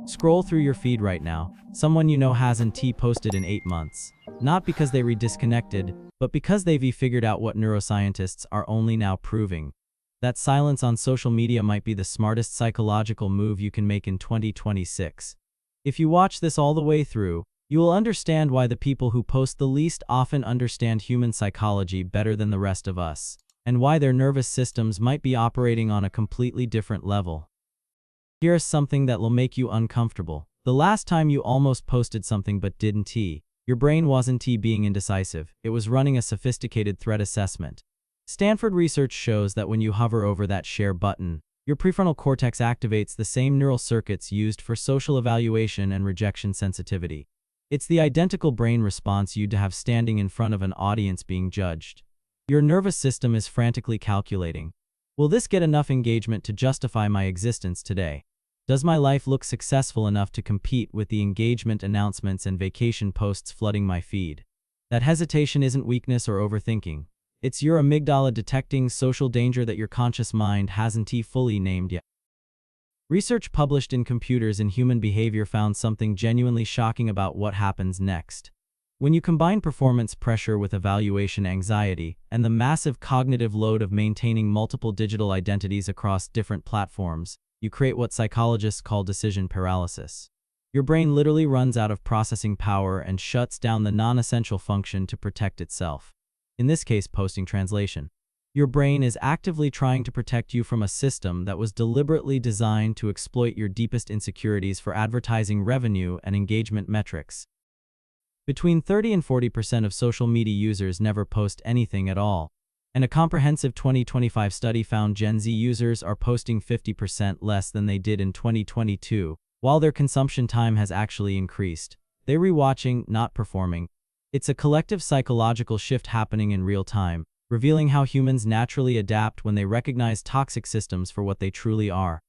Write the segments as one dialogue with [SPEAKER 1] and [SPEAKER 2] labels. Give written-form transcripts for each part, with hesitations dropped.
[SPEAKER 1] Scroll through your feed right now. Someone you know hasn't posted in 8 months. Not because they disconnected, but because they've figured out what neuroscientists are only now proving. That silence on social media might be the smartest psychological move you can make in 2026. If you watch this all the way through, you will understand why the people who post the least often understand human psychology better than the rest of us, and why their nervous systems might be operating on a completely different level. Here's something that will make you uncomfortable. The last time you almost posted something but didn't, your brain wasn't being indecisive, it was running a sophisticated threat assessment. Stanford research shows that when you hover over that share button, your prefrontal cortex activates the same neural circuits used for social evaluation and rejection sensitivity. It's the identical brain response you'd have standing in front of an audience being judged. Your nervous system is frantically calculating. Will this get enough engagement to justify my existence today? Does my life look successful enough to compete with the engagement announcements and vacation posts flooding my feed? That hesitation isn't weakness or overthinking. It's your amygdala detecting social danger that your conscious mind hasn't fully named yet. Research published in Computers in Human Behavior found something genuinely shocking about what happens next. When you combine performance pressure with evaluation anxiety and the massive cognitive load of maintaining multiple digital identities across different platforms, you create what psychologists call decision paralysis. Your brain literally runs out of processing power and shuts down the non-essential function to protect itself. In this case, posting translation. Your brain is actively trying to protect you from a system that was deliberately designed to exploit your deepest insecurities for advertising revenue and engagement metrics. Between 30 and 40% of social media users never post anything at all, and a comprehensive 2025 study found Gen Z users are posting 50% less than they did in 2022, while their consumption time has actually increased. They're rewatching, not performing. It's a collective psychological shift happening in real time, revealing how humans naturally adapt when they recognize toxic systems for what they truly are.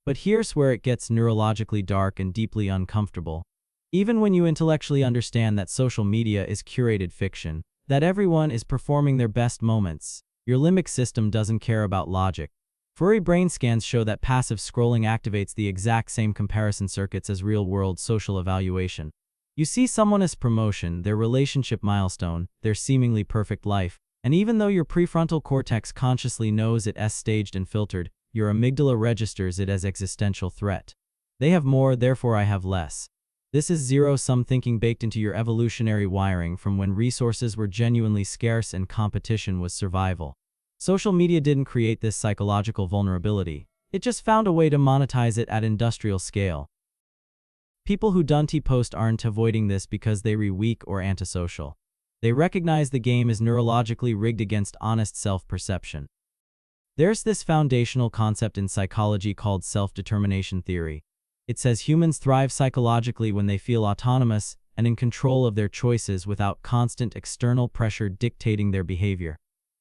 [SPEAKER 1] But here's where it gets neurologically dark and deeply uncomfortable. Even when you intellectually understand that social media is curated fiction, that everyone is performing their best moments, your limbic system doesn't care about logic. Furry brain scans show that passive scrolling activates the exact same comparison circuits as real-world social evaluation. You see someone's promotion, their relationship milestone, their seemingly perfect life, and even though your prefrontal cortex consciously knows it's staged and filtered, your amygdala registers it as existential threat. They have more, therefore I have less. This is zero-sum thinking baked into your evolutionary wiring from when resources were genuinely scarce and competition was survival. Social media didn't create this psychological vulnerability. It just found a way to monetize it at industrial scale. People who don't post aren't avoiding this because they're weak or antisocial. They recognize the game is neurologically rigged against honest self-perception. There's this foundational concept in psychology called self-determination theory. It says humans thrive psychologically when they feel autonomous and in control of their choices without constant external pressure dictating their behavior.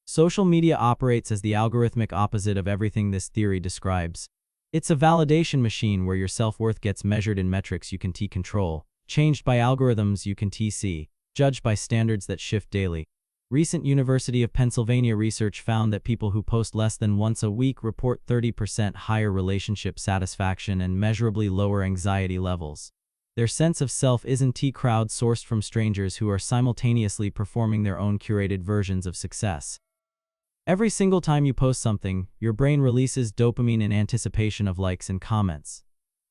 [SPEAKER 1] Social media operates as the algorithmic opposite of everything this theory describes. It's a validation machine where your self-worth gets measured in metrics you can control, changed by algorithms you can see, judged by standards that shift daily. Recent University of Pennsylvania research found that people who post less than once a week report 30% higher relationship satisfaction and measurably lower anxiety levels. Their sense of self isn't crowd-sourced from strangers who are simultaneously performing their own curated versions of success. Every single time you post something, your brain releases dopamine in anticipation of likes and comments.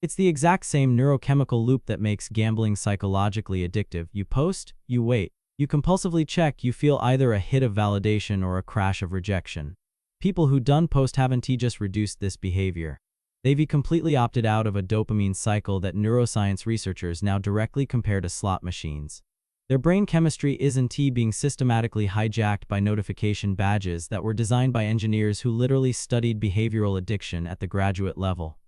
[SPEAKER 1] It's the exact same neurochemical loop that makes gambling psychologically addictive. You post, you wait. You compulsively check, you feel either a hit of validation or a crash of rejection. People who don't post haven't just reduced this behavior. They've completely opted out of a dopamine cycle that neuroscience researchers now directly compare to slot machines. Their brain chemistry isn't being systematically hijacked by notification badges that were designed by engineers who literally studied behavioral addiction at the graduate level.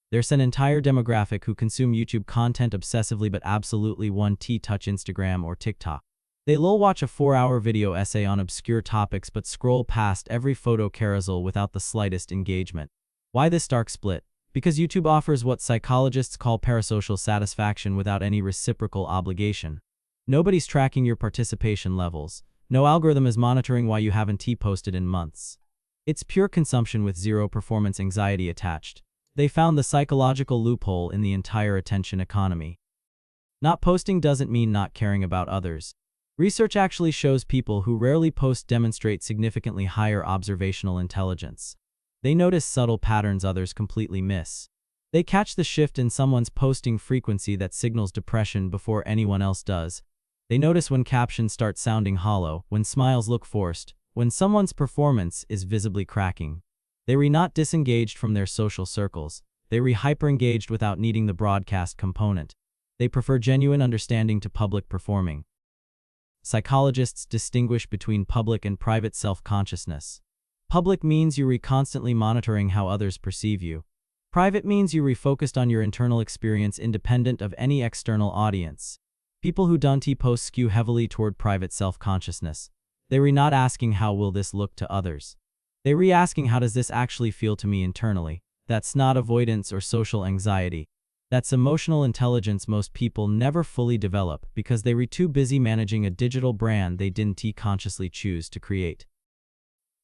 [SPEAKER 1] There's an entire demographic who consume YouTube content obsessively but absolutely won't touch Instagram or TikTok. They'll watch a 4-hour video essay on obscure topics but scroll past every photo carousel without the slightest engagement. Why this stark split? Because YouTube offers what psychologists call parasocial satisfaction without any reciprocal obligation. Nobody's tracking your participation levels. No algorithm is monitoring why you haven't posted in months. It's pure consumption with zero performance anxiety attached. They found the psychological loophole in the entire attention economy. Not posting doesn't mean not caring about others. Research actually shows people who rarely post demonstrate significantly higher observational intelligence. They notice subtle patterns others completely miss. They catch the shift in someone's posting frequency that signals depression before anyone else does. They notice when captions start sounding hollow, when smiles look forced, when someone's performance is visibly cracking. They not disengaged from their social circles. They hyper-engaged without needing the broadcast component. They prefer genuine understanding to public performing. Psychologists distinguish between public and private self-consciousness. Public means you're constantly monitoring how others perceive you. Private means you're focused on your internal experience independent of any external audience. People who don't post skew heavily toward private self-consciousness. They not asking how will this look to others. They asking how does this actually feel to me internally. That's not avoidance or social anxiety. That's emotional intelligence most people never fully develop because they too busy managing a digital brand they didn't consciously choose to create.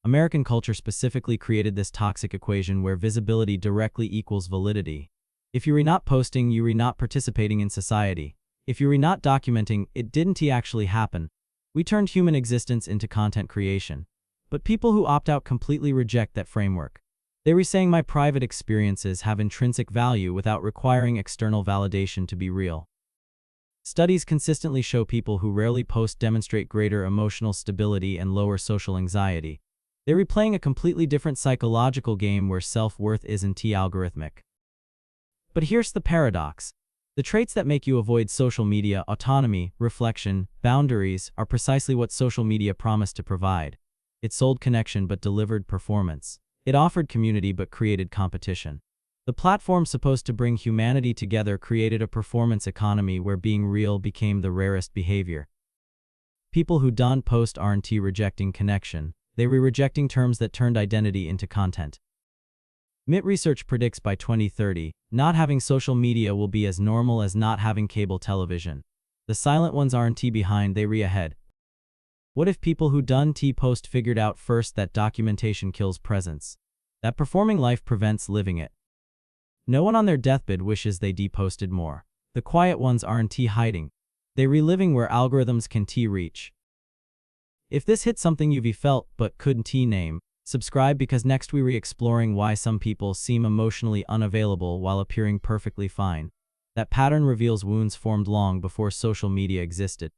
[SPEAKER 1] American culture specifically created this toxic equation where visibility directly equals validity. If you're not posting, you're not participating in society. If you're not documenting, it didn't actually happen. We turned human existence into content creation. But people who opt out completely reject that framework. They saying my private experiences have intrinsic value without requiring external validation to be real. Studies consistently show people who rarely post demonstrate greater emotional stability and lower social anxiety. They're playing a completely different psychological game where self-worth isn't algorithmic. But here's the paradox. The traits that make you avoid social media, autonomy, reflection, boundaries, are precisely what social media promised to provide. It sold connection but delivered performance. It offered community but created competition. The platform supposed to bring humanity together created a performance economy where being real became the rarest behavior. People who don't post aren't rejecting connection. They rejecting terms that turned identity into content. MIT research predicts by 2030, not having social media will be as normal as not having cable television. The silent ones aren't behind, they ahead. What if people who don't post figured out first that documentation kills presence? That performing life prevents living it. No one on their deathbed wishes they posted more. The quiet ones aren't hiding. They reliving where algorithms can reach. If this hit something you've felt but couldn't name, subscribe because next we exploring why some people seem emotionally unavailable while appearing perfectly fine. That pattern reveals wounds formed long before social media existed.